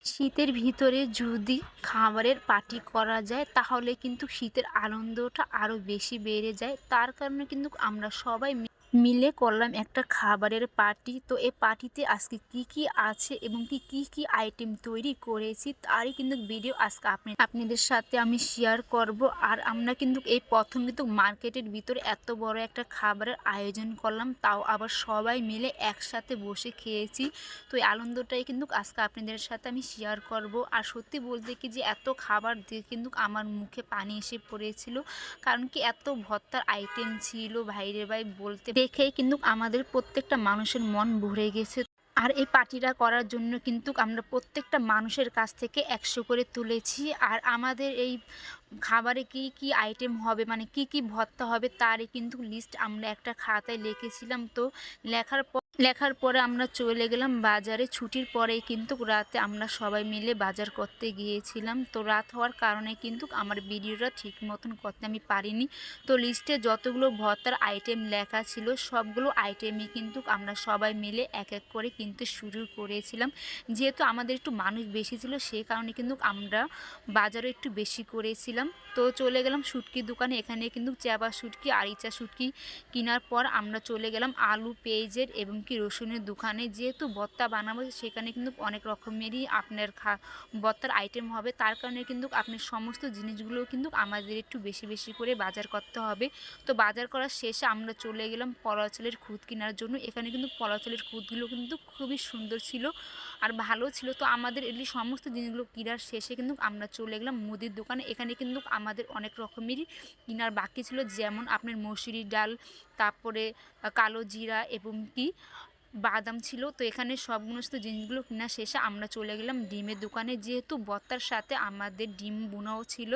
শীতের ভিতরে যদি খাবারের পার্টি করা যায় তাহলে কিন্তু শীতের আনন্দটা আরও বেশি বেড়ে যায়। তার কারণে কিন্তু আমরা সবাই মিলে করলাম একটা খাবারের পার্টি। তো এই পার্টিতে আজকে কি কি আছে এবং কি কি আইটেম তৈরি করেছি তারই কিন্তু ভিডিও আজকে আপনাদের সাথে আমি শেয়ার করব। আর আমরা কিন্তু এই প্রথম কিন্তু মার্কেটের ভিতরে এত বড় একটা খাবারের আয়োজন করলাম, তাও আবার সবাই মিলে একসাথে বসে খেয়েছি। তো এই আনন্দটাই কিন্তু আজকে আপনাদের সাথে আমি শেয়ার করব। আর সত্যি বলতে কি যে এত খাবার দিয়ে কিন্তু আমার মুখে পানি এসে পড়েছিল, কারণ কি এত ভর্তার আইটেম ছিল ভাইরে ভাই, বলতে দেখেই কিন্তু আমাদের প্রত্যেকটা মানুষের মন ভরে গেছে। আর এই পার্টিটা করার জন্য কিন্তু আমরা প্রত্যেকটা মানুষের কাছ থেকে 100 করে তুলেছি। আর আমাদের এই খাবারে কি কি আইটেম হবে, মানে কি কি ভর্তা হবে তারই কিন্তু লিস্ট আমরা একটা খাতায় লিখেছিলাম। তো লেখার পরে আমরা চলে গেলাম বাজারে। ছুটির পরেই কিন্তু রাতে আমরা সবাই মিলে বাজার করতে গিয়েছিলাম। তো রাত হওয়ার কারণে কিন্তু আমার ভিডিওটা ঠিক মতন করতে আমি পারিনি। তো লিস্টে যতগুলো ভর্তার আইটেম লেখা ছিল সবগুলো আইটেমই কিন্তু আমরা সবাই মিলে এক এক করে কিনতে শুরু করেছিলাম। যেহেতু আমাদের একটু মানুষ বেশি ছিল সেই কারণে কিন্তু আমরা বাজারও একটু বেশি করেছিলাম। তো চলে গেলাম শুটকির দোকানে। এখানে কিন্তু চাপা শুটকি আর ইচা শুটকি কেনার পর আমরা চলে গেলাম আলু পেঁয়াজের এবং কি রসুনের দোকানে। যেহেতু ভর্তা বানাবো সেখানে কিন্তু অনেক রকমেরই আপনার ভর্তার আইটেম হবে, তার কারণে কিন্তু আপনার সমস্ত জিনিসগুলো কিন্তু আমাদের একটু বেশি বেশি করে বাজার করতে হবে। তো বাজার করার শেষে আমরা চলে গেলাম পলা চালের খুদ কেনার জন্য। এখানে কিন্তু পলা চালের খুদগুলো কিন্তু খুবই সুন্দর ছিল আর ভালো ছিল। তো আমাদের এই সমস্ত জিনিসগুলো কেনার শেষে কিন্তু আমরা চলে গেলাম মুদির দোকানে। এখানে কিন্তু আমাদের অনেক রকমেরই কেনার বাকি ছিল, যেমন আপনার মসুরি ডাল, তারপরে কালো জিরা এবং কি বাদাম ছিল। তো এখানে সমস্ত জিনিসগুলো কেনা শেষে আমরা চলে গেলাম ডিমের দোকানে, যেহেতু ভর্তার সাথে আমাদের ডিম বোনাও ছিল।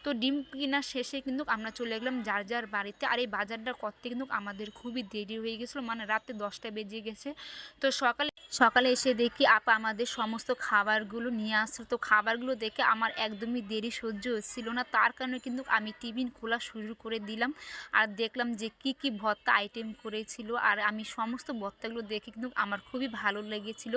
তো ডিম কেনা শেষে কিন্তু আমরা চলে গেলাম যার যার বাড়িতে। আর এই বাজারটা করতে কিন্তু আমাদের খুবই দেরি হয়ে গেছিলো, মানে রাতে 10টা বেজে গেছে। তো সকালে এসে দেখি আপা আমাদের সমস্ত খাবারগুলো নিয়ে আসলো। তো খাবারগুলো দেখে আমার একদমই দেরি সহ্য হচ্ছিল না, তার কারণে কিন্তু আমি টিফিন খোলা শুরু করে দিলাম আর দেখলাম যে কি কি ভর্তা আইটেম করেছিল। আর আমি সমস্ত ভর্তাগুলো দেখে কিন্তু আমার খুবই ভালো লেগেছিল।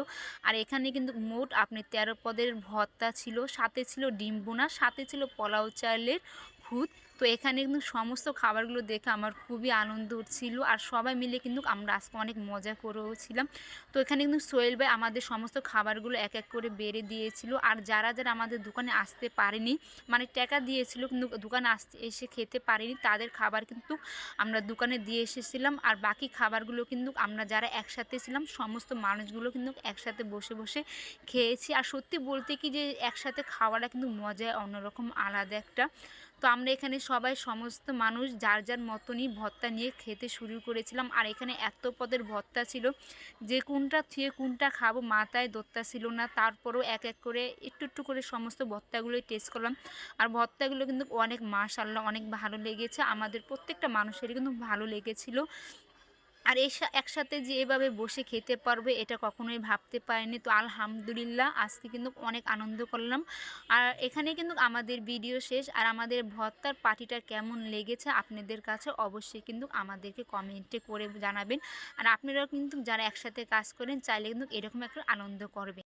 আর এখানে কিন্তু মোট আপনি 13 পদের ভর্তা ছিল, সাথে ছিল ডিম বোনা, সাথে ছিল পোলাও চালের খুদ। তো এখানে কিন্তু সমস্ত খাবারগুলো দেখে আমার খুবই আনন্দ হচ্ছিল। আর সবাই মিলে কিন্তু আমরা আজকে অনেক মজা করেওছিলাম। তো এখানে কিন্তু সোহেল ভাই আমাদের সমস্ত খাবারগুলো এক এক করে বেড়ে দিয়েছিল। আর যারা যারা আমাদের দোকানে আসতে পারেনি, মানে টাকা দিয়েছিল কিন্তু দোকানে এসে খেতে পারেনি, তাদের খাবার কিন্তু আমরা দোকানে দিয়ে এসেছিলাম। আর বাকি খাবারগুলো কিন্তু আমরা যারা একসাথে ছিলাম সমস্ত মানুষগুলো কিন্তু একসাথে বসে বসে খেয়েছি। আর সত্যি বলতে কি যে একসাথে খাওয়াটা কিন্তু মজায় অন্যরকম আলাদা একটা। তো আমরা এখানে সবাই সমস্ত মানুষ যার যার মতনই ভর্তা নিয়ে খেতে শুরু করেছিলাম। আর এখানে এত পদের ভর্তা ছিল যে কোনটা থেকে কোনটা খাবো মাথায় ধরতে ছিল না। তারপরেও এক এক করে একটু একটু করে সমস্ত ভর্তাগুলোই টেস্ট করলাম। আর ভর্তাগুলো কিন্তু অনেক মাশাআল্লাহ অনেক ভালো লেগেছে, আমাদের প্রত্যেকটা মানুষেরই কিন্তু ভালো লেগেছিল। আর একসাথে যে এভাবে বসে খেতে পারবে এটা কখনোই ভাবতে পারিনি। তো আলহামদুলিল্লাহ আজকে কিন্তু অনেক আনন্দ করলাম। আর এখানে কিন্তু আমাদের ভিডিও শেষ। আর আমাদের ভর্তার পার্টিটা কেমন লেগেছে আপনাদের কাছে অবশ্যই কিন্তু আমাদেরকে কমেন্টে করে জানাবেন। আর আপনারাও কিন্তু যারা একসাথে কাজ করেন চাইলে কিন্তু এরকম একটা আনন্দ করবেন।